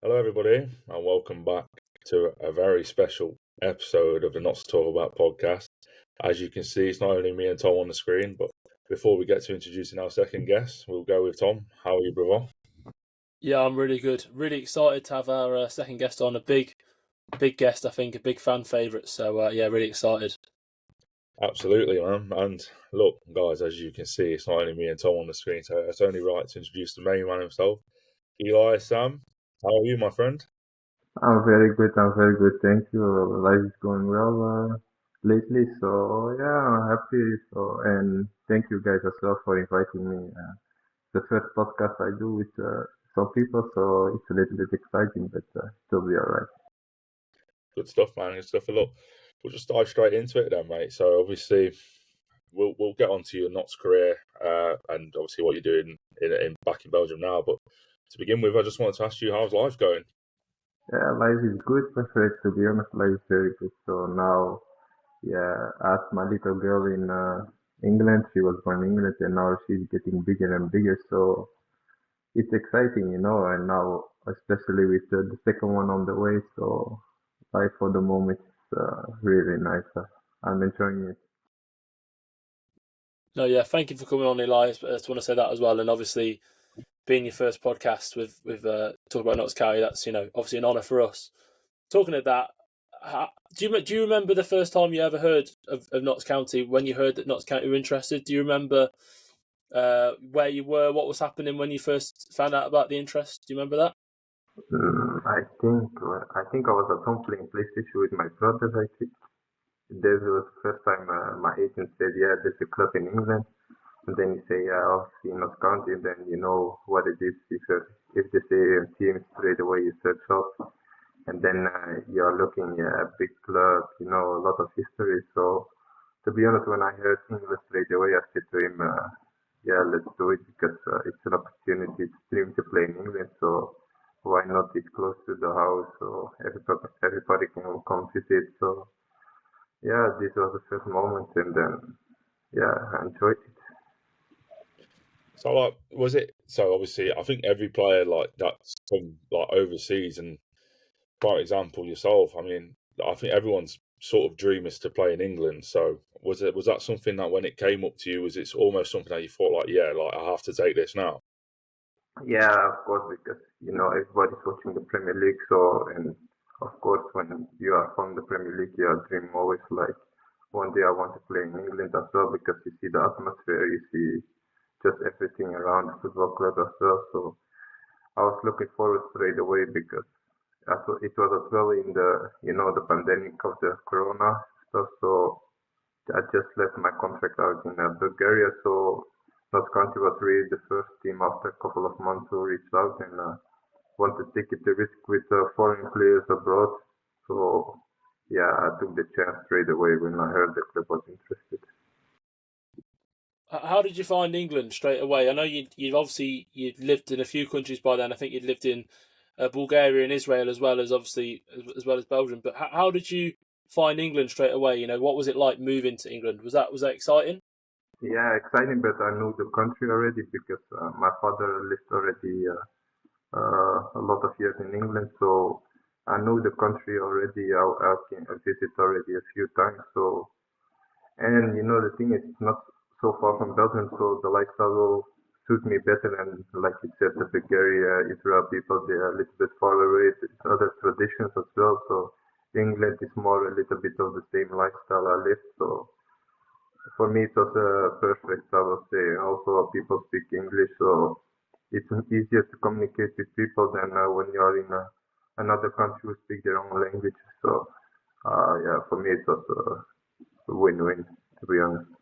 Hello, everybody, and welcome back to a very special episode of the Not to Talk About podcast. As you can see, it's not only me and Tom on the screen, but before we get to introducing our second guest, we'll go with Tom. How are you, brother? Yeah, I'm really good. Really excited to have our second guest on. A big guest, I think, a big fan favourite. So, yeah, really excited. Absolutely, man. And look, guys, as you can see, it's not only me and Tom on the screen, so it's only right to introduce the main man himself, Eli Sam. How are you, my friend? I'm very good. Thank you. Life is going well lately. So yeah, I'm happy. And thank you guys as well for inviting me. The first podcast I do with some people, so it's a little bit exciting, but it'll be alright. Good stuff, man. Good stuff. Look, we'll just dive straight into it then, mate. So obviously, we'll get on to your Knots career and obviously what you're doing back in Belgium now. But to begin with, I just wanted to ask you, how's life going? Yeah, life is good. Perfect. To be honest, life is very good. So now, yeah, as my little girl in England, she was born in England, and now she's getting bigger and bigger. So it's exciting, and now especially with the second one on the way. So life for the moment is really nice. I'm enjoying it. No, yeah, thank you for coming on, Eli. I just want to say that as well. And obviously, being your first podcast with talk about Notts County, that's obviously an honour for us. Talking of that, do you remember the first time you ever heard of Notts County? When you heard that Notts County were interested, do you remember where you were, what was happening when you first found out about the interest? Do you remember that? I think I was at home playing PlayStation with my brothers. I think this was the first time my agent said, "Yeah, there's a club in England." And then you say, "Yeah, obviously in Notts County." Then you know what it is. If they say a team, straight away you search up, and then you're looking a big club, a lot of history. So to be honest, when I heard English straight away, I said to him, "Yeah, let's do it because it's an opportunity. It's a dream to play in England. So why not? It's close to the house, so everybody can come visit." So yeah, this was the first moment, and then yeah, I enjoyed it. So, was it? So, obviously, I think every player that's from overseas, and for example, yourself. I mean, I think everyone's sort of dream is to play in England. So, was that something that when it came up to you, was it almost something that you thought I have to take this now? Yeah, of course, because everybody's watching the Premier League. So, and of course, when you are from the Premier League, your dream always like one day I want to play in England as well because you see the atmosphere, you see just everything around the football club as well. So I was looking forward straight away because it was as well in the pandemic of the Corona stuff. So I just left my contract out in Bulgaria. So North County was really the first team after a couple of months who reached out and wanted to take the risk with foreign players abroad. So yeah, I took the chance straight away when I heard the club was interested. How did you find England straight away? I know you'd lived in a few countries by then. I think you'd lived in Bulgaria and Israel as well as Belgium. But how did you find England straight away? What was it like moving to England? Was that exciting? Yeah, exciting, but I knew the country already because my father lived already a lot of years in England, so I know the country already. I've been visit already a few times. So, and the thing is, it's not so far from Belgium, so the lifestyle will suit me better. And like you said, the Bulgaria, Israel people, they are a little bit far away. It's other traditions as well. So England is more a little bit of the same lifestyle I live. So for me, it was perfect, I would say. Also, people speak English, so it's easier to communicate with people than when you're in another country who speak their own language. So, yeah, for me, it was a win-win, to be honest.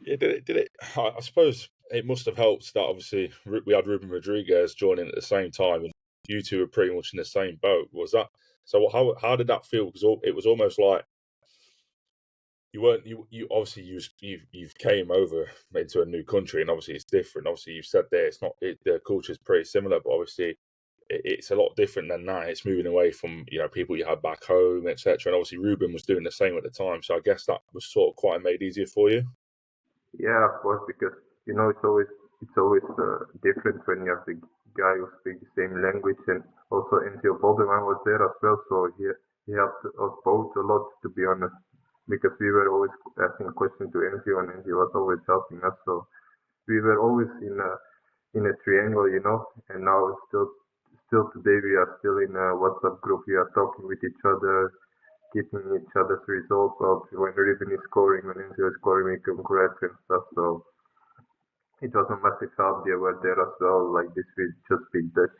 Yeah, did it? I suppose it must have helped that obviously we had Ruben Rodriguez joining at the same time, and you two were pretty much in the same boat. Was that so? How did that feel? Because it was almost like you weren't you obviously you've came over into a new country, and obviously it's different. Obviously you've said there it's not the culture is pretty similar, but obviously it's a lot different than that. It's moving away from people you had back home, etc. And obviously Ruben was doing the same at the time, so I guess that was sort of quite made easier for you. Yeah, of course, because it's always different when you have to guy who speaks the same language, and also Enzo Boldeman was there as well, so he helped us both a lot, to be honest, because we were always asking questions to Enzo, and Enzo was always helping us, so we were always in a triangle, and now still today we are still in a WhatsApp group. We are talking with each other, keeping each other's results up. When Ruben is scoring, when Enzo is scoring, we congrats and stuff. So it was a massive help. They were there as well. Like this, we just speak Dutch.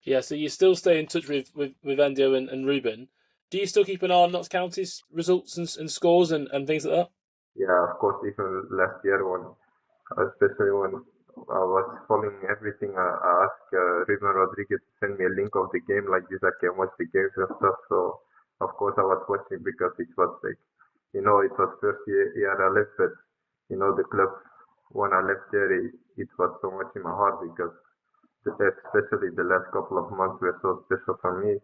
Yeah, so you still stay in touch with Endio and Ruben. Do you still keep an eye on Notts County's results and scores and things like that? Yeah, of course. Even last year, especially when I was following everything, I asked Ruben Rodriguez to send me a link of the game like this. I can watch the games and stuff. So of course I was watching because it was like, it was first year I left, but the club when I left there, it was so much in my heart because especially the last couple of months were so special for me.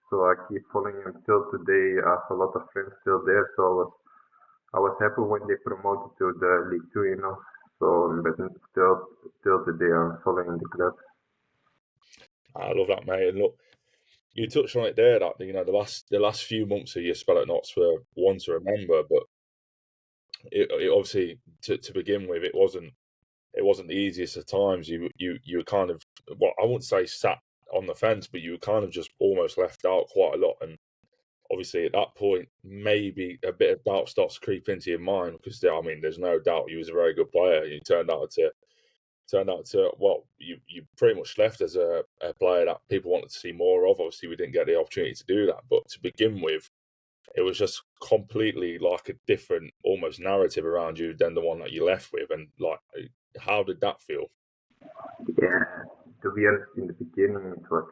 So I keep following him till today. I have a lot of friends still there, so I was happy when they promoted to the LeagueTwo. So, but still today I'm following the club. I love that, mate. And look, you touched on it there that the last few months of your spell at Notts were one to remember, but it obviously to begin with it wasn't the easiest of times. You were kind of, well, I wouldn't say sat on the fence, but you were kind of just almost left out quite a lot. And obviously at that point, maybe a bit of doubt starts to creep into your mind because there's no doubt you was a very good player. You turned out to well, you pretty much left as a player that people wanted to see more of. Obviously, we didn't get the opportunity to do that, but to begin with, it was just completely like a different, almost narrative around you than the one that you left with. And like, how did that feel? Yeah, to be honest, in the beginning it was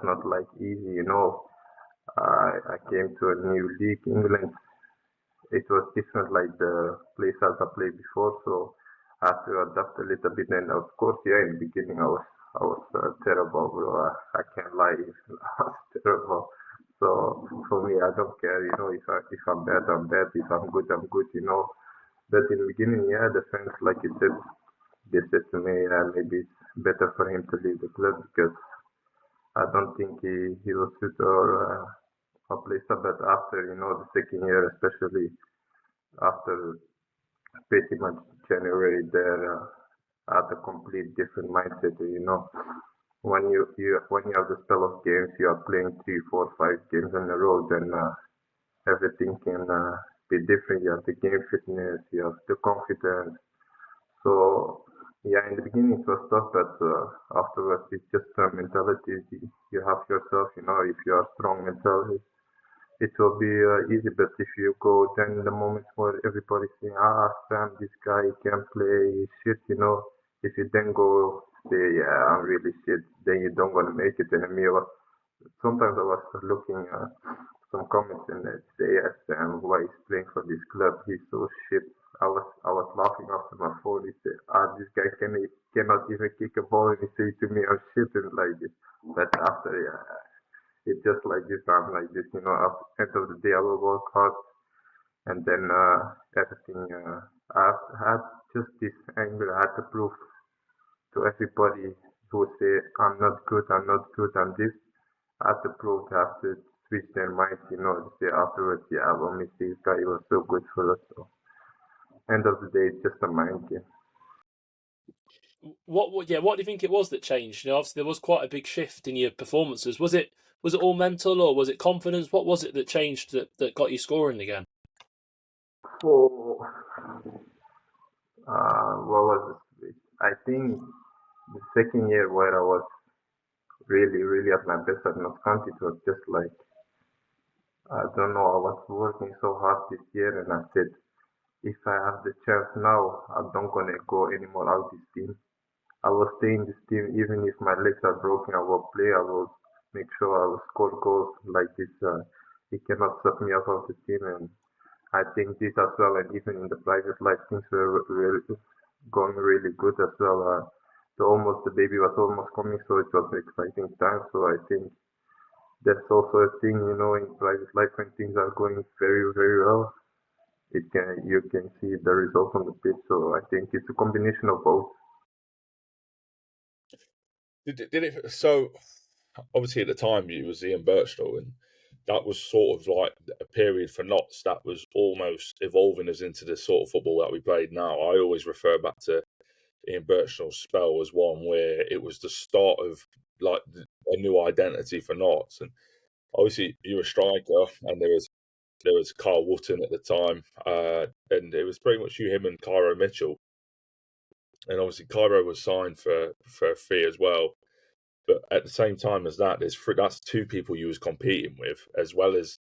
not like easy. I came to a new league, England. It was different like the places I played before, so I had to adapt a little bit. And of course, yeah, in the beginning I was terrible, bro. I can't lie, I was terrible. So for me, I don't care, if I'm bad, I'm bad. If I'm good, I'm good. But in the beginning, yeah, the fans, like you said, they said to me, maybe it's better for him to leave the club because I don't think he will suit our place. But after, the second year, especially after pretty much January there, I had a complete different mindset. When you have the spell of games, you are playing 3, 4, 5 games in a row, then everything can be different. You have the game fitness, you have the confidence. So yeah, in the beginning it was tough, but afterwards it's just mentality. You have yourself. If you are strong mentally, it will be easy. But if you go then in the moments where everybody's saying, Sam, this guy can play, he's shit. If you then go say, yeah, I'm really shit, then you don't want to make it. And sometimes I was looking some comments and they say, yes, Sam, why he's playing for this club? He's so shit. I was laughing after my phone. He said, this guy cannot even kick a ball, and he said to me, I'm shit and like this. But after, yeah, it's just like this. I'm like this. At the end of the day, I will work hard, and then everything. I had just this anger. I had to prove to everybody who say I'm not good, I'm not good, I'm this. I had to prove. I have to switch their minds. To say afterwards, yeah, well, miss this guy. He was so good for us. So end of the day, it's just a mind game. What do you think it was that changed? Obviously there was quite a big shift in your performances. Was it all mental or was it confidence? What was it that changed that got you scoring again? Oh, what was it? I think the second year where I was really, really at my best at North County, it was just like, I don't know, I was working so hard this year and I said, if I have the chance now, I'm not going to go anymore out this team. I will stay in this team even if my legs are broken. I will play. I will make sure I will score goals like this. He cannot suck me out of the team, and I think this as well. And even in the private life, things were really going really good as well. The baby was almost coming, so it was an exciting time. So I think that's also a thing, in private life when things are going very, very well. You can see the results on the pitch. So I think it's a combination of both. Did it? So obviously at the time it was Ian Birchnell, and that was sort of like a period for Notts that was almost evolving us into the sort of football that we played now. I always refer back to Ian Birchnell's spell as one where it was the start of like a new identity for Notts, and obviously you were a striker, and there was Carl Wootton at the time, and it was pretty much you, him, and Cairo Mitchell. And obviously Cairo was signed for a fee as well. But at the same time as that, that's two people you was competing with, as well as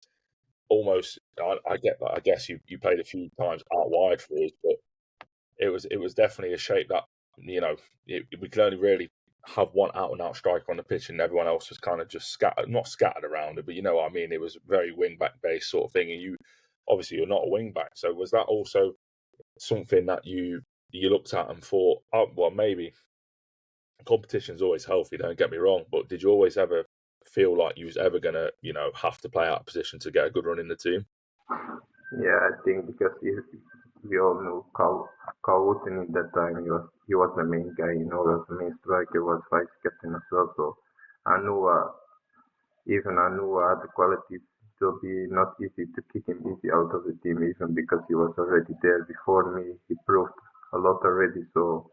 almost. I get that. I guess you played a few times out wide for us, but it was definitely a shape that we could only really have one out and out striker on the pitch, and everyone else was kind of just not scattered around it, but you know what I mean. It was very wing back based sort of thing, and you obviously you're not a wing back, so was that also something that you looked at and thought, oh, well, maybe competition's always healthy, don't get me wrong, but did you always ever feel like you was ever going to, have to play out of position to get a good run in the team? Yeah, I think because we all knew Carl Wootton in that time. He was the main guy, was the main striker, was vice captain as well. So I knew, I knew I had the qualities to be not easy to kick him easy out of the team, even because he was already there before me. He proved a lot already. So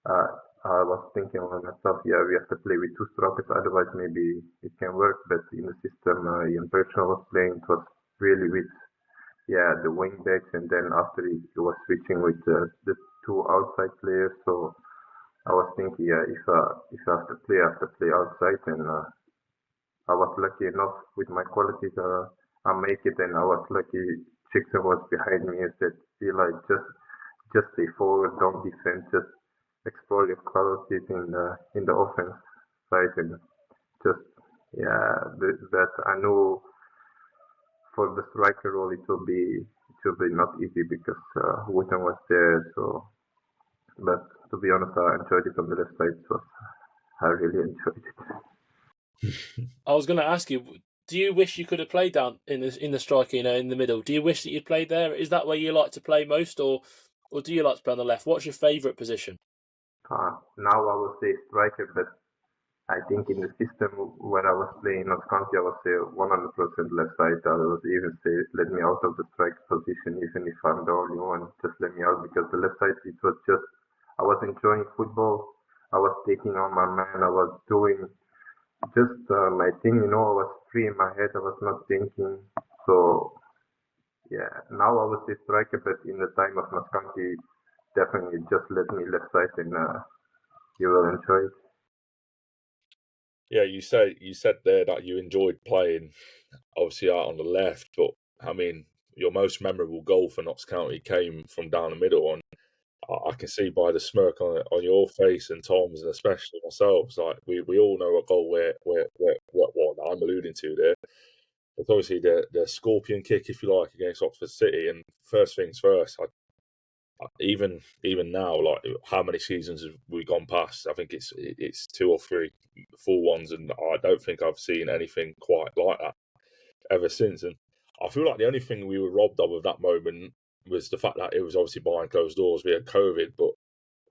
I was thinking of myself, yeah, we have to play with two strikers, otherwise maybe it can work. But in the system Ian Birchall was playing, it was really with the wing backs, and then after he was switching with the two outside players. So I was thinking, if I have to play, I have to play outside, and I was lucky enough with my qualities. I make it, and I was lucky. Chickson was behind me and said, Eli, just stay forward, don't defend, just explore your qualities in the offense side, and just that I know for the striker role it will be not easy because Wootton was there. So, but to be honest, I enjoyed it on the left side. So I really enjoyed it. I was going to ask you, do you wish you could have played down in the striker, in the middle? Do you wish that you'd played there? Is that where you like to play most, or do you like to play on the left? What's your favourite position? Now I would say striker, but I think in the system where I was playing Notts County, I would say 100% left side. I would even say let me out of the striker position, even if I'm the only one. Just let me out, because the left side, it was just, I was enjoying football. I was taking on my man. I was doing just my thing, I was free in my head. I was not thinking. So now I would say striker, but in the time of Notts County, definitely just let me left side, and you will enjoy it. Yeah, you said there that you enjoyed playing, obviously out on the left, but I mean, your most memorable goal for Notts County came from down the middle, and I can see by the smirk on your face and Tom's, and especially myself, like we all know what goal what I'm alluding to there. It's obviously the scorpion kick, if you like, against Oxford City. And first things first, even now, like how many seasons have we gone past? I think it's 2 or 3 full ones, and I don't think I've seen anything quite like that ever since. And I feel like the only thing we were robbed of that moment was the fact that it was obviously behind closed doors. We had COVID, but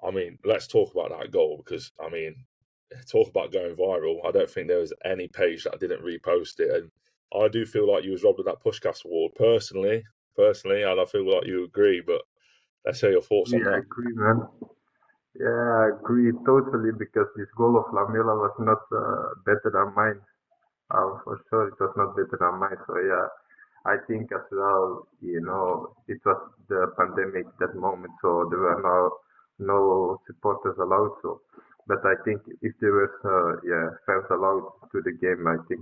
I mean, let's talk about that goal, because I mean, talk about going viral. I don't think there was any page that didn't repost it, and I do feel like you was robbed of that Puskas award personally, and I feel like you agree. But let's hear your thoughts on that. I agree, man. Yeah, I agree totally, because this goal of Lamela was not better than mine. For sure, it was not better than mine. So I think as well, it was the pandemic that moment, so there were no supporters allowed. So, but I think if there was fans allowed to the game, I think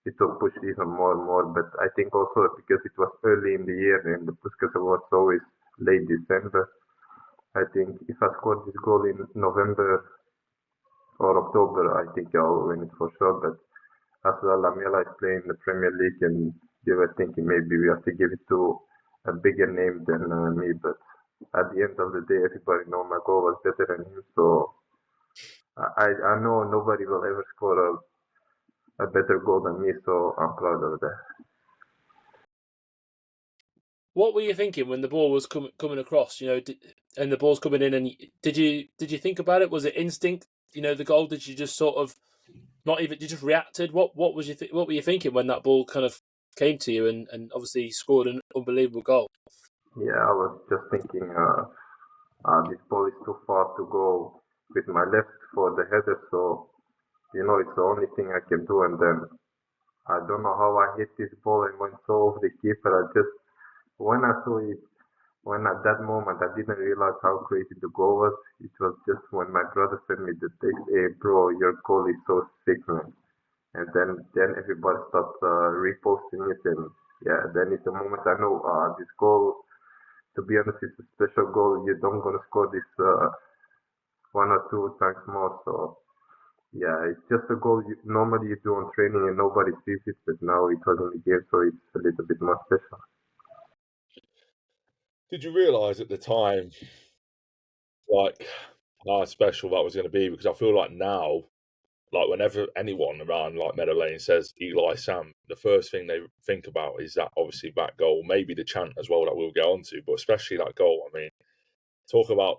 it will push even more and more. But I think also because it was early in the year, and the Puskas Awards always late December. I think if I scored this goal in November or October, I think I'll win it for sure. But as well, Lamela is playing the Premier League, and they were thinking maybe we have to give it to a bigger name than me. But at the end of the day, everybody knows my goal was better than him. So I know nobody will ever score a better goal than me. So I'm proud of that. What were you thinking when the ball was coming across? And the ball's coming in, and did you think about it? Was it instinct the goal? Did you just sort of not even? You just reacted? What was you? What were you thinking when that ball kind of came to you and obviously scored an unbelievable goal? Yeah, I was just thinking, this ball is too far to go with my left for the header, so it's the only thing I can do. And then I don't know how I hit this ball and went so off the keeper. When I saw it, when at that moment I didn't realize how crazy the goal was. It was just when my brother sent me the text, "Hey bro, your goal is so sick, man." And then everybody starts reposting it, and yeah, then it's the moment I know this goal. To be honest, it's a special goal. You don't gonna score this one or two times more. So yeah, it's just a goal normally you do on training and nobody sees it, but now it was in the game, so it's a little bit more special. Did you realise at the time, like, how special that was going to be? Because I feel like now, like, whenever anyone around like Meadow Lane says Eli Sam, the first thing they think about is that obviously that goal, maybe the chant as well that we'll get onto, but especially that goal. I mean, talk about,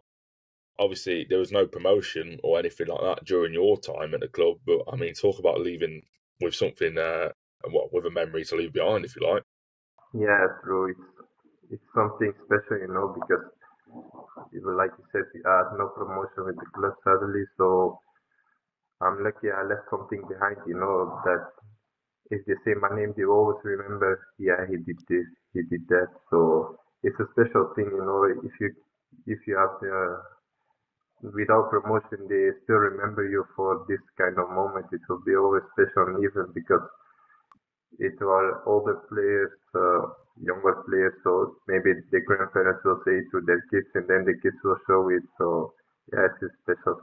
obviously there was no promotion or anything like that during your time at the club, but I mean, talk about leaving with something, with a memory to leave behind, if you like. Yeah, true. It's something special, because like you said, we had no promotion with the club sadly, so I'm lucky I left something behind, that if they say my name, they always remember, yeah, he did this, he did that. So it's a special thing, if you have without promotion, they still remember you for this kind of moment. It will be always special, and even because it were older players, younger players, so maybe the grandparents will say it to their kids, and then the kids will show it. So yeah, it's special.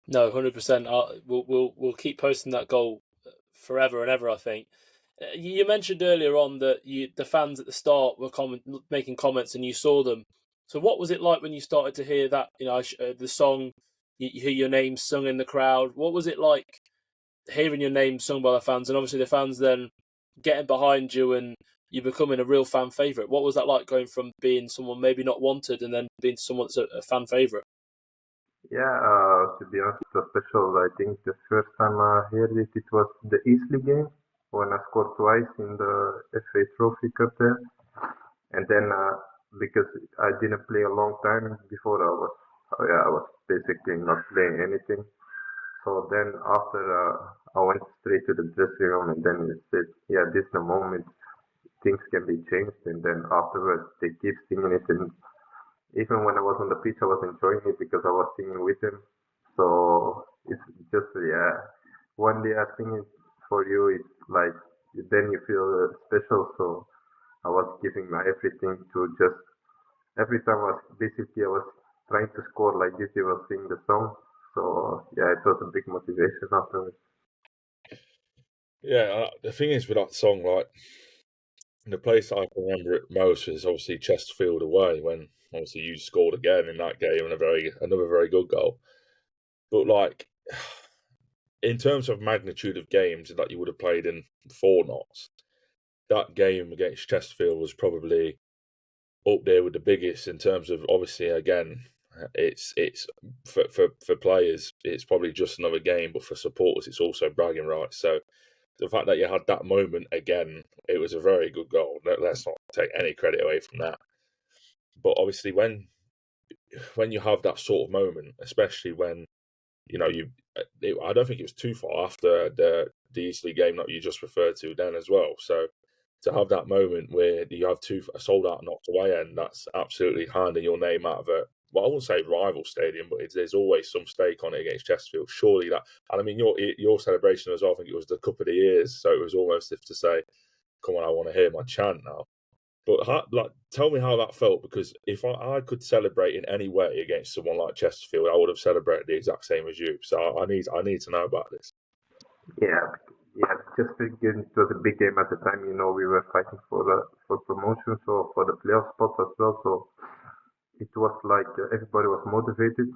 No, 100%. We'll keep posting that goal forever and ever, I think. You mentioned earlier on that the fans at the start were making comments, and you saw them. So what was it like when you started to hear that? The song, you hear your name sung in the crowd. What was it like hearing your name sung by the fans, and obviously the fans then getting behind you and you becoming a real fan favourite? What was that like, going from being someone maybe not wanted and then being someone that's a fan favourite? Yeah, to be honest, it was special. I think the first time I heard it, it was the Eastleigh game when I scored twice in the FA Trophy Cup there. And then because I didn't play a long time before, I was basically not playing anything. So then after I went straight to the dressing room, and then it said, "Yeah, this is the moment. Things can be changed." And then afterwards, they keep singing it, and even when I was on the pitch, I was enjoying it because I was singing with them. So it's just, yeah, one day I sing it for you, it's like, then you feel special. So I was giving my everything to just, every time I was trying to score like this, they were singing the song. So yeah, it was a big motivation afterwards. Yeah, the thing is with that song, like, the place I can remember it most is obviously Chesterfield away, when obviously you scored again in that game and another very good goal. But like, in terms of magnitude of games that you would have played in 4 knots, that game against Chesterfield was probably up there with the biggest in terms of, obviously, again, it's for players, it's probably just another game, but for supporters, it's also bragging rights. So the fact that you had that moment again, it was a very good goal. Let's not take any credit away from that. But obviously, when you have that sort of moment, especially when I don't think it was too far after the Eastleigh game that you just referred to then as well. So to have that moment where you have a sold out knocked away end, that's absolutely handing your name out of I wouldn't say rival stadium, but there's always some stake on it against Chesterfield. Surely that, and I mean your celebration as well, I think it was the Cup of the Years, so it was almost as if to say, "Come on, I want to hear my chant now." But tell me how that felt, because if I could celebrate in any way against someone like Chesterfield, I would have celebrated the exact same as you. So I need to know about this. Yeah, just again, it was a big game at the time. We were fighting for promotion, so for the playoff spot as well. So it was like everybody was motivated.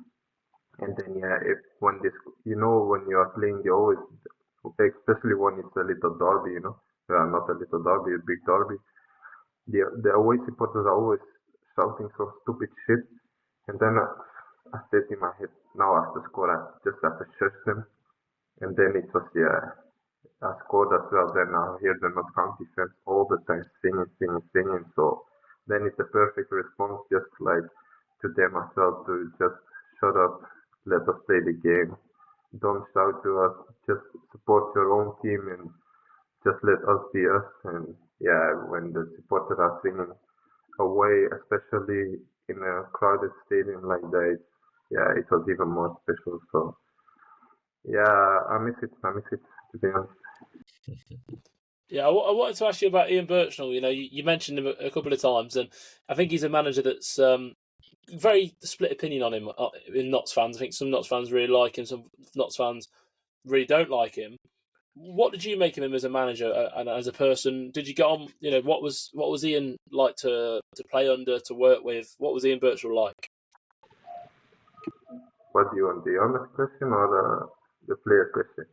And then yeah, when when you are playing, they always, especially when it's a little derby, not a little derby, a big derby. The away supporters are always shouting some stupid shit, and then I said in my head, now I have to score. I just have to search them. And then it was, I scored as well. Then I hear the not count defense all the time singing. So then it's a perfect response, just like to them as well, to just shut up, let us play the game. Don't shout to us, just support your own team and just let us be us. And when the supporters are singing away, especially in a crowded stadium like that, it was even more special. So I miss it, to be honest. Yeah, I wanted to ask you about Ian Birchnell. You mentioned him a couple of times, and I think he's a manager that's very split opinion on him in Notts fans. I think some Notts fans really like him, some Notts fans really don't like him. What did you make of him as a manager and as a person? Did you get on? What was Ian like to play under, to work with? What was Ian Birchnell like? What do you want, the honest question or the player question?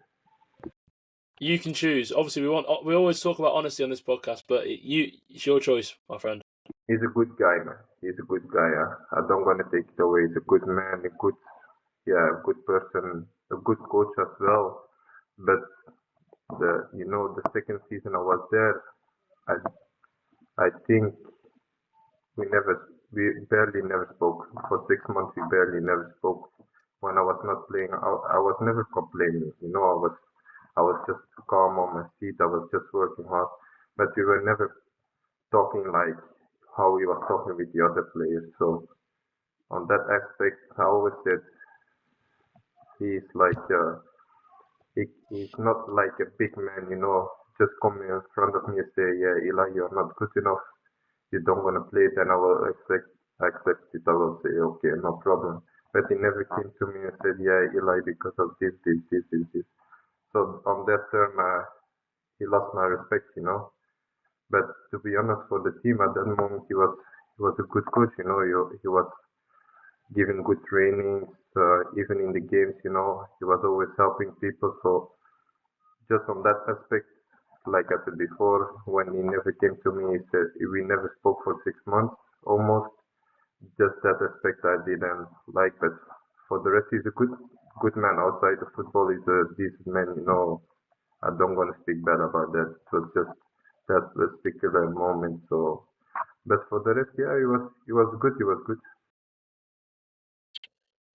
You can choose. Obviously, we always talk about honesty on this podcast, but it's your choice, my friend. He's a good guy, man. He's a good guy. I don't want to take it away. He's a good man, a good person, a good coach as well. But the second season I was there, I think we barely never spoke. For 6 months, we barely never spoke. When I was not playing, I was never complaining. I was just calm on my seat. I was just working hard. But we were never talking like how he was talking with the other players. So on that aspect, I always said he's like he's not like a big man, just come in front of me and say, yeah, Eli, you're not good enough. You don't want to play. Then I will accept it. I will say, okay, no problem. But he never came to me and said, yeah, Eli, because of this. So on that term, he lost my respect, But to be honest, for the team at that moment, he was a good coach. He was giving good trainings, even in the games. He was always helping people. So just on that aspect, like I said before, when he never came to me, he said we never spoke for 6 months almost. Just that aspect I didn't like, but for the rest, he's a good man outside of football. He's a decent man. I don't want to speak bad about that. It was just that particular moment. So, but for the rest, he was good. He was good.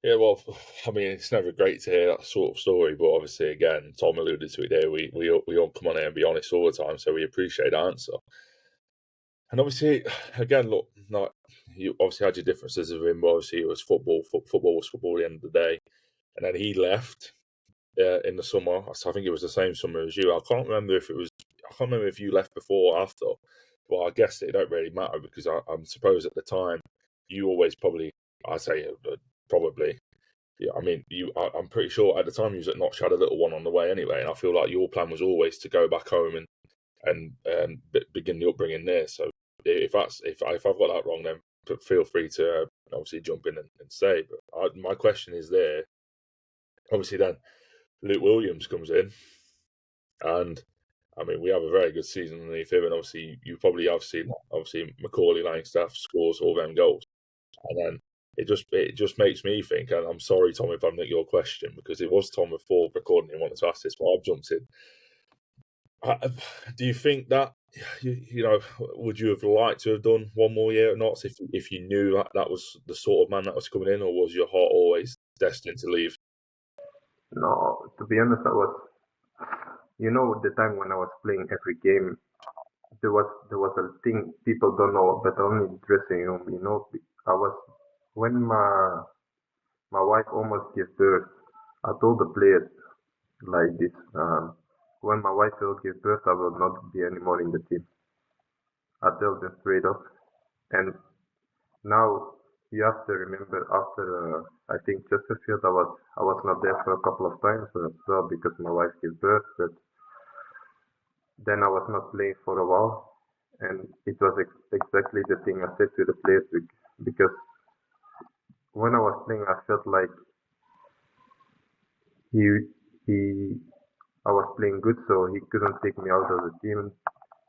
Yeah, well, I mean, it's never great to hear that sort of story, but obviously, again, Tom alluded to it there. We all come on here and be honest all the time, so we appreciate the answer. And obviously, again, look, you obviously had your differences with him, but obviously it was football. Football was football at the end of the day. And then he left in the summer. So I think it was the same summer as you. I can't remember if you left before or after. Well, I guess it don't really matter because I suppose at the time you always probably, I say probably. Yeah, I mean, I'm pretty sure at the time you was at Notch, had a little one on the way anyway, and I feel like your plan was always to go back home and begin the upbringing there. So if I've got that wrong, then feel free to obviously jump in and say. But my question is there. Obviously, then Luke Williams comes in, and I mean we have a very good season underneath him, and obviously you probably have seen Macaulay Langstaff scores all them goals, and then it just makes me think. And I'm sorry, Tom, if I'm not your question because it was Tom before recording and wanted to ask this, but I've jumped in. Do you think that would you have liked to have done one more year at Notts if you knew that was the sort of man that was coming in, or was your heart always destined to leave? No, to be honest, the time when I was playing every game, there was a thing people don't know, but only in dressing room, when my wife almost gave birth, I told the players like this, when my wife will give birth, I will not be anymore in the team. I tell them straight up. And now you have to remember after I think Chesterfield, I was not there for a couple of times as well because my wife gave birth, but then I was not playing for a while, and it was exactly the thing I said to the players because when I was playing, I felt like I was playing good, so he couldn't take me out of the team.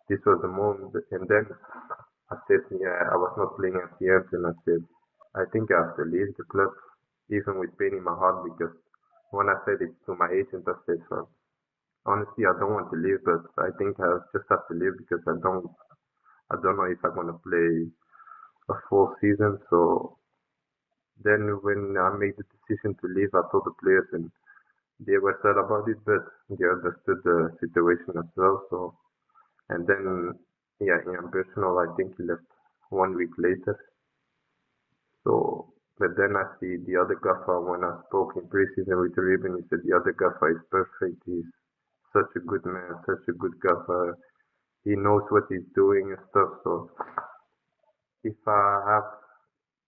This was the moment, and then I said, I was not playing at the end, and I said, I think I have to leave the club. even with pain in my heart, because when I said it to my agent, I said, honestly, I don't want to leave, but I think I just have to leave because I don't know if I'm gonna play a full season. So then when I made the decision to leave, I told the players, and they were sad about it, but they understood the situation as well. So, and then, yeah, in personal, I think he left 1 week later. So, but then I see the other gaffer when I spoke in preseason with Ruben, he said the other gaffer is perfect. He's such a good man, such a good gaffer. He knows what he's doing and stuff. So, if I have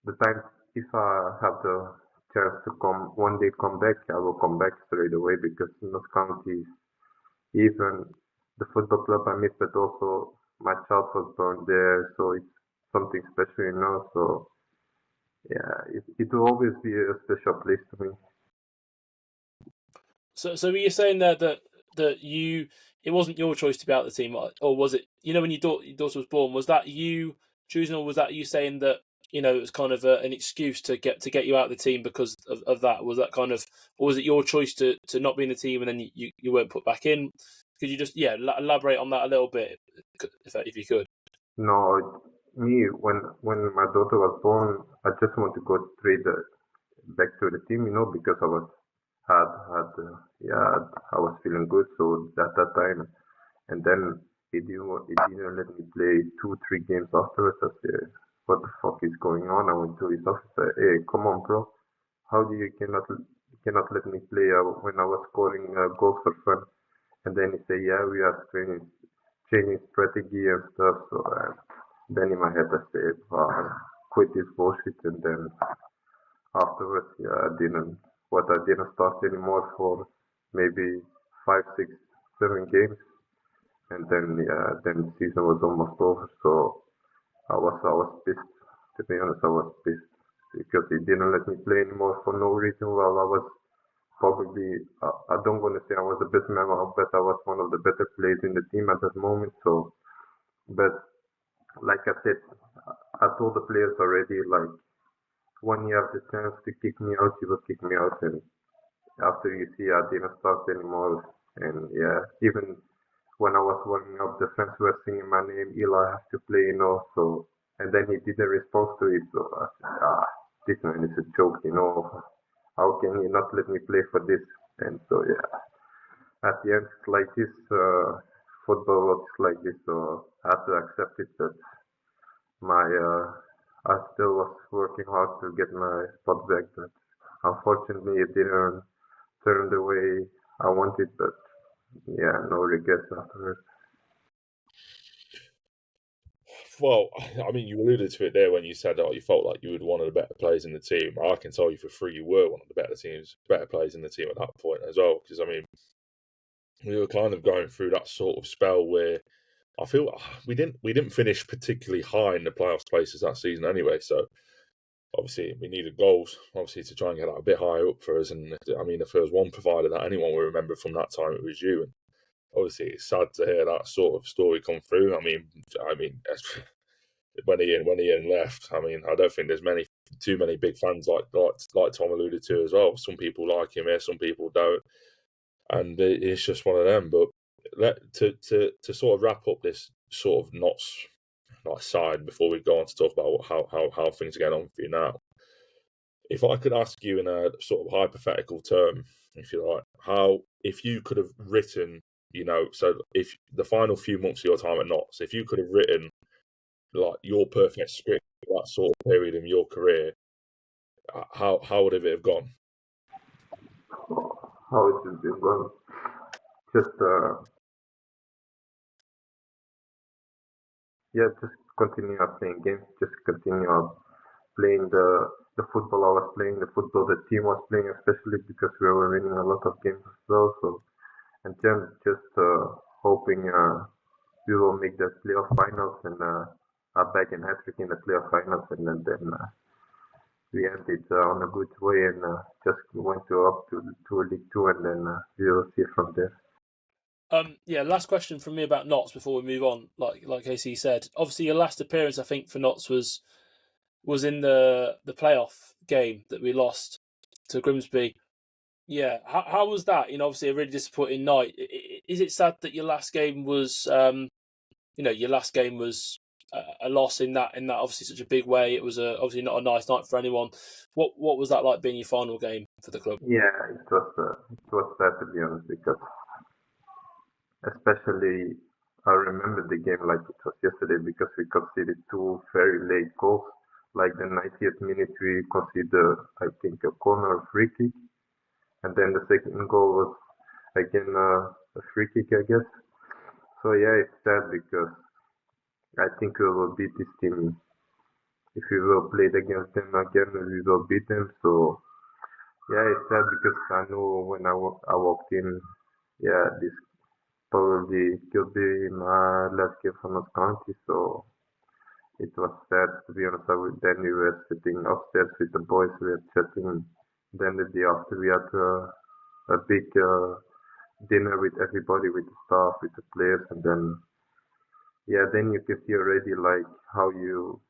the time, if I have the chance to come back, I will come back straight away because North County, even the football club I miss, but also my child was born there, so it's something special, So yeah, it will always be a special place to me. So were you saying there that it wasn't your choice to be out of the team, or was it? When your daughter was born, was that you choosing, or was that you saying that it was kind of an excuse to get you out of the team because of that? Was that kind of, or was it your choice to not be in the team and then you weren't put back in? Could you just elaborate on that a little bit, if you could? No, me when my daughter was born, I just want to go straight back to the team, because I was I was feeling good. So at that time, and then he didn't let me play 2-3 games afterwards. I said, what the fuck is going on? I went to his office. I said, hey, come on, bro. How do you cannot let me play when I was scoring goals for fun? And then he said, yeah, we are changing strategy and stuff. So then in my head I said, quit this bullshit. And then afterwards, I didn't start anymore for maybe 5, 6, 7 games. And then the season was almost over. So I was pissed. To be honest, I was pissed because he didn't let me play anymore for no reason. While I was probably, I don't want to say I was the best man, but I was one of the better players in the team at that moment. So, but like I said, I told the players already, like, when you have the chance to kick me out, you will kick me out. And after you see I didn't start anymore, and yeah, even when I was warming up, the fans were singing my name, Eli has to play, So, and then he didn't respond to it. So I said, this man is a joke, How can you not let me play for this? And so, yeah, at the end, it's like this. Football works like this, so I had to accept it. But I still was working hard to get my spot back. But unfortunately, it didn't turn the way I wanted. But yeah, no regrets afterwards. Well, I mean, you alluded to it there when you said you felt like you were one of the better players in the team. I can tell you for free you were one of the better players in the team at that point as well. Because I mean, we were kind of going through that sort of spell where I feel we didn't finish particularly high in the playoffs places that season anyway. So obviously we needed goals, obviously, to try and get that a bit higher up for us. And I mean, if there was one provider that anyone will remember from that time, it was you. And obviously, it's sad to hear that sort of story come through. I mean, when Ian left, I mean, I don't think there's too many big fans like Tom alluded to as well. Some people like him here, some people don't, and it's just one of them. But to sort of wrap up this sort of not side before we go on to talk about how things are going on for you now. If I could ask you in a sort of hypothetical term, if you like, if you could have written, so if the final few months of your time at Notts, if you could have written like your perfect script for that sort of period in your career, how would it have gone? How it has been gone? Just just continue playing games, just continue playing the football I was playing, the football the team was playing, especially because we were winning a lot of games as well. So, and then just hoping we will make the playoff finals and a back and hat trick in the playoff finals, and then we ended on a good way and just went up to LeagueTwo, and then we will see from there. Last question from me about Notts before we move on. Like AC said, obviously your last appearance, I think, for Notts was in the playoff game that we lost to Grimsby. Yeah, how was that? Obviously a really disappointing night. Is it sad that your last game was, a loss in that obviously such a big way? It was obviously not a nice night for anyone. What was that like being your final game for the club? Yeah, it was sad to be honest because especially I remember the game like it was yesterday because we conceded two very late goals. Like the 90th minute we conceded I think a corner or free kick, and then the second goal was again a free kick I guess. So yeah, it's sad because I think we will beat this team. If we will play against them again, we will beat them. So yeah, it's sad because I know when I walked in, yeah, this probably could be my last game for North County. So it was sad to be honest. Then we were sitting upstairs with the boys, we were chatting. Then the day after we had a big dinner with everybody, with the staff, with the players, and then yeah, then you can see already like how you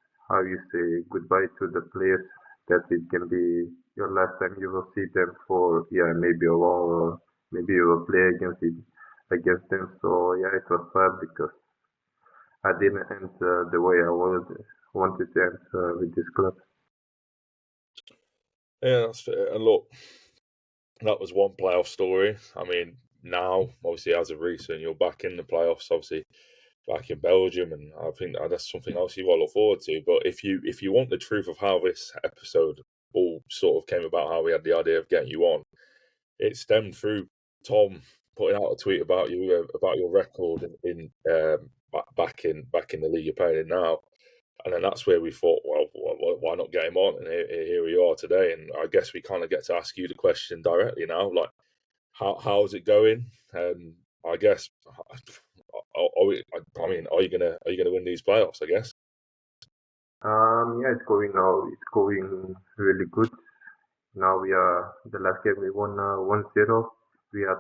say goodbye to the players, that it can be your last time you will see them for yeah maybe a while, or maybe you will play against them. So yeah, it was sad because I didn't end the way I wanted to end with this club. Yeah, that's fair. And look, that was one playoff story. I mean, now, obviously, as of recent, you're back in the playoffs, obviously, back in Belgium, and I think that's something else you've got to look forward to. But if you want the truth of how this episode all sort of came about, how we had the idea of getting you on, it stemmed through Tom putting out a tweet about you, about your record in back in the league you're playing in now. And then that's where we thought, well, why not get him on? And here we are today. And I guess we kind of get to ask you the question directly now, like, how's it going? I guess, are you gonna win these playoffs? I guess. Yeah, it's going now. It's going really good. Now the last game we won 1-0. We had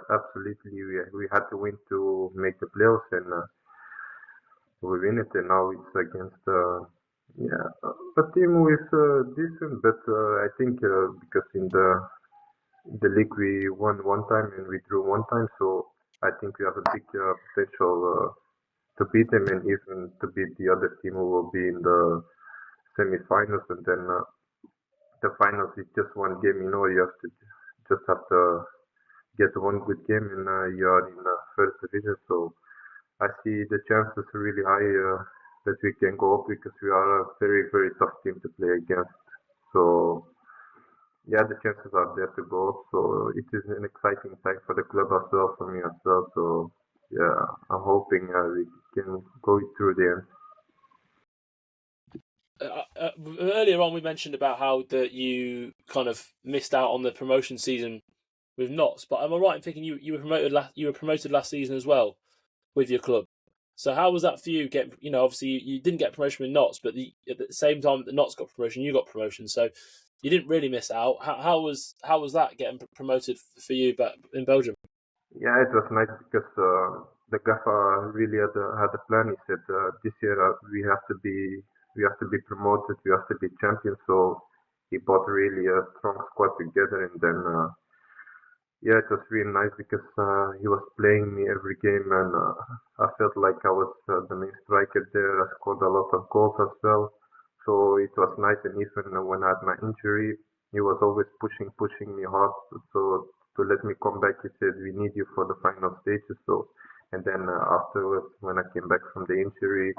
we had to win to make the playoffs, and we win it. And now it's against yeah a team with decent, but I think because in the league we won one time and we drew one time, so I think we have a big potential to beat them and even to beat the other team who will be in the semi-finals, and then the finals is just one game. You have to just have to get one good game, and you are in first division. So I see the chances really high that we can go up because we are a very very tough team to play against. So yeah, the chances are there to go up. So it is an exciting time for the club as well, for me as well. So yeah, I'm hoping we can go through the end. Earlier on, we mentioned about how that you kind of missed out on the promotion season with Notts, but am I right in thinking you were promoted last season as well with your club? So how was that for you? Obviously you didn't get promotion with Notts, but at the same time that Notts got promotion, you got promotion. So you didn't really miss out. How was that getting promoted for you back in Belgium? Yeah, it was nice because the gaffer really had a plan. He said this year we have to be promoted, we have to be champions. So he brought really a strong squad together, and then yeah, it was really nice because he was playing me every game, and I felt like I was the main striker there. I scored a lot of goals as well, so it was nice. And even when I had my injury, he was always pushing me hard. So to let me come back, he said, "We need you for the final stages." So, and then afterwards, when I came back from the injury,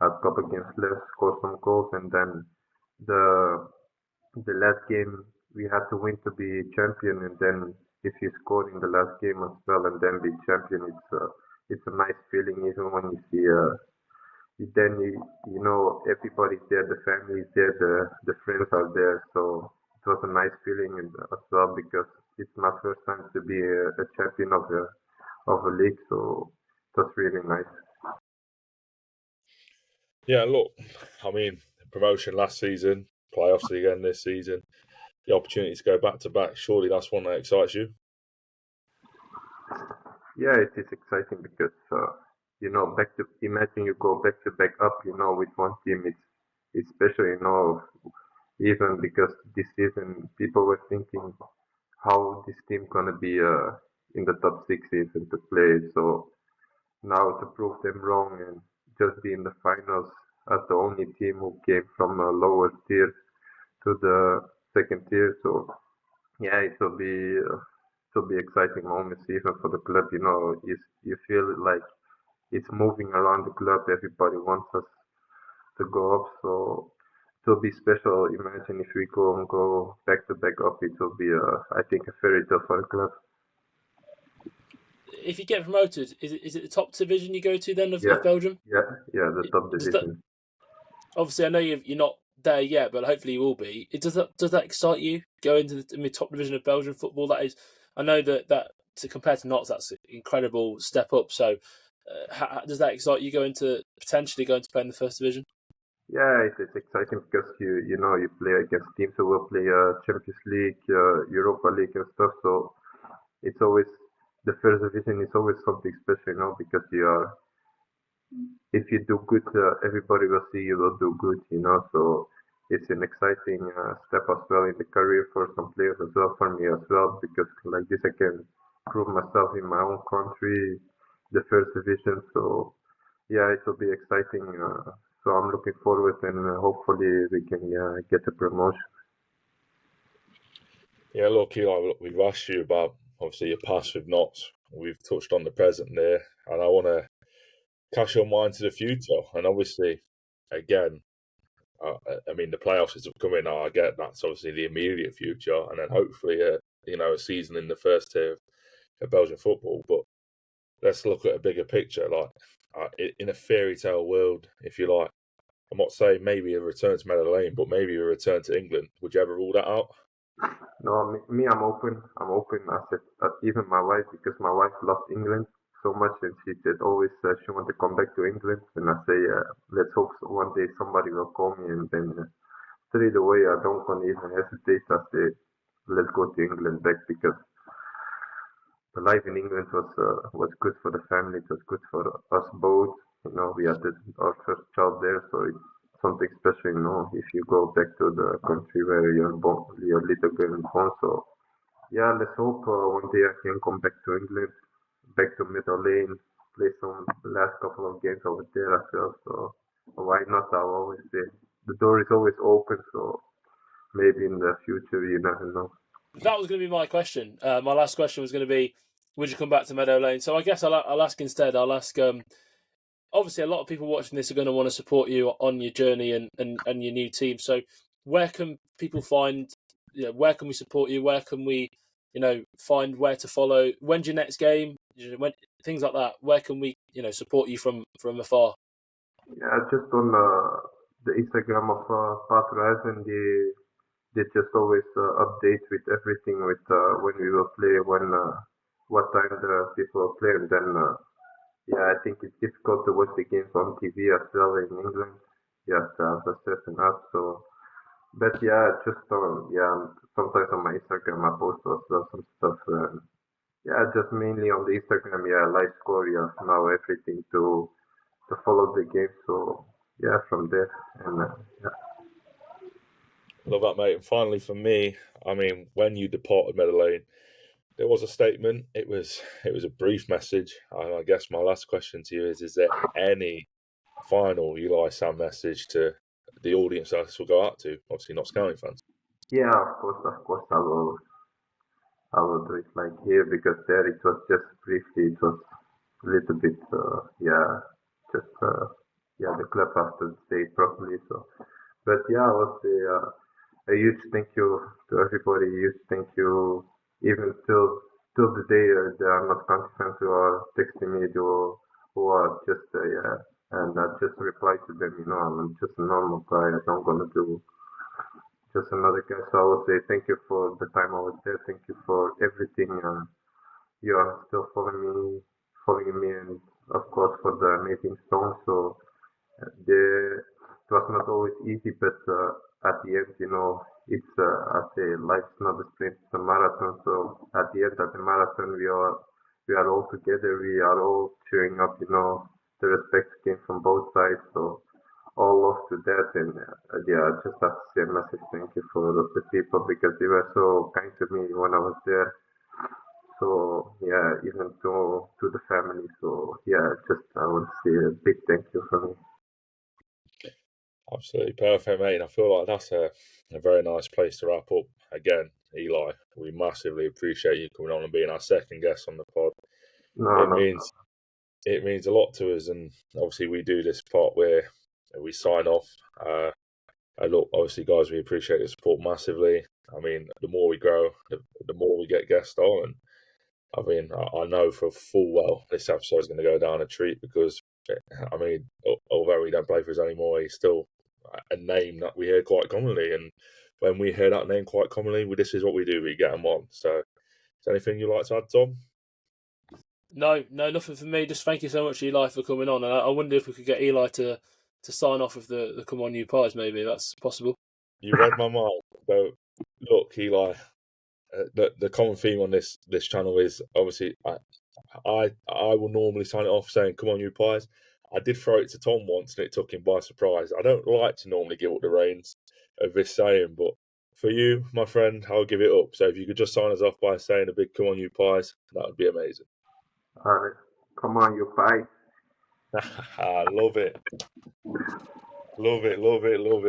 I got against Les, scored some goals, and then the the last game we had to win to be champion, and then if you score in the last game as well and then be champion, it's a nice feeling. Even when you see then you know everybody's there, the family's there, the friends are there. So it was a nice feeling as well because it's my first time to be a champion of a league. So it was really nice. Yeah, look, I mean, promotion last season, playoffs again this season, the opportunity to go back to back. Surely that's one that excites you. Yeah, it is exciting because imagine you go back to back up, with one team. It's special, even because this season people were thinking how this team gonna be in the top six even to play. So now to prove them wrong and just be in the finals as the only team who came from a lower tier to the second tier. So yeah, it will be exciting moments even for the club. You feel like it's moving around the club. Everybody wants us to go up. So it will be special. Imagine if we go back to back up. It will be, I think, a fairy tale for the club. If you get promoted, is it the top division you go to then of Yeah, Belgium? the top Does that, division. obviously, I know you're not there yet, but hopefully you will be. Does that excite you? Going to the top division of Belgian football? That is, I know that to compare to Knots, that's an incredible step up. So, does that excite you potentially going to play in the first division? Yeah, it's exciting because you play against teams who will play Champions League, Europa League and stuff. So it's always the first division is always something special, because if you do good, everybody will see you will do good. So it's an exciting step as well in the career for some players as well, for me as well, because like this I can prove myself in my own country, the first division. So yeah, it will be exciting. So I'm looking forward, and hopefully we can get a promotion. Yeah, look, Eli, we've asked you about obviously your past with Knots. We've touched on the present there, and I want to cast your mind to the future. And obviously, again, I mean, the playoffs is upcoming now. I get that's obviously the immediate future, and then hopefully, a season in the first tier of Belgian football. But let's look at a bigger picture. Like in a fairy tale world, if you like, I'm not saying maybe a return to Meadow Lane, but maybe a return to England. Would you ever rule that out? No, me, I'm open. I'm open. I said, even my wife, because my wife loved England so much, and she said always she wanted to come back to England. And I say, let's hope one day somebody will call me, and then straight away I don't gonna even hesitate. I say, let's go to England back because the life in England was good for the family. It was good for us both. We had our first child there, so it's something special. If you go back to the country where you're born, your little girl is born. So yeah, let's hope one day I can come back to England, back to Middle Lane, play some last couple of games over there as well. So why not? I'll always say the door is always open. So maybe in the future, you never know. That was going to be my question. My last question was going to be, would you come back to Meadow Lane? So I guess I'll ask instead. I'll ask. Obviously, a lot of people watching this are going to want to support you on your journey and your new team. So where can people find? Where can we support you? Where can we, find where to follow? When's your next game? When things like that. Where can we, support you from afar? Yeah, just on the Instagram of Pat and they just always update with everything with when we will play, what time the people will play, and then yeah, I think it's difficult to watch the games on TV as well in England. You have to have a certain app. So, but yeah, just sometimes on my Instagram I post also some stuff. Yeah, just mainly on the Instagram. Yeah, live score. Yeah, now everything to follow the game. So yeah, from there and yeah. Love that, mate. And finally, for me, I mean, when you departed Meadow Lane, there was a statement. It was a brief message. And I guess my last question to you is there any final Eli Sam message to the audience that this will go out to? Obviously, not Scouting fans. Yeah, of course, I will do it like here because there it was just briefly. It was a little bit, just the club has to say it properly. So, but yeah, I would say a huge thank you to everybody. A huge thank you, even till the day there are not country fans who are texting me, who are just and I just reply to them. I'm just a normal guy. I don't gonna do just another guy. So I would say thank you for the time I was there. Thank you for everything. You are still following me, and of course for the amazing songs. So it was not always easy, but at the end, it's I say life's not a sprint, it's a marathon. So at the end of the marathon, we are all together. We are all cheering up. The respect came from both sides. So all love to that. And yeah, I just have to say a massive thank you for the people because they were so kind to me when I was there. So yeah, even to the family. So yeah, just I want to say a big thank you from me. Absolutely perfect, mate. And I feel like that's a very nice place to wrap up. Again, Eli, we massively appreciate you coming on and being our second guest on the pod. No, It no, means a lot to us, and obviously we do this part where we sign off. And look, obviously, guys, we appreciate the support massively. I mean, the more we grow, the more we get guests on. And I mean, I know for full well this episode is going to go down a treat because, I mean, although we don't play for us anymore, he's still a name that we hear quite commonly. And when we hear that name quite commonly, this is what we do. We get them on. So, is there anything you'd like to add, Tom? No, nothing for me. Just thank you so much, Eli, for coming on. And I wonder if we could get Eli to sign off with the Come On You Pies, maybe, if that's possible. You read my mind. So, look, Eli, the common theme on this channel is obviously I will normally sign it off saying, "Come on, you pies." I did throw it to Tom once, and it took him by surprise. I don't like to normally give up the reins of this saying, but for you, my friend, I'll give it up. So if you could just sign us off by saying a big "Come on, you pies," that would be amazing. All right, come on, you pie. I love it. Love it, love it, love it.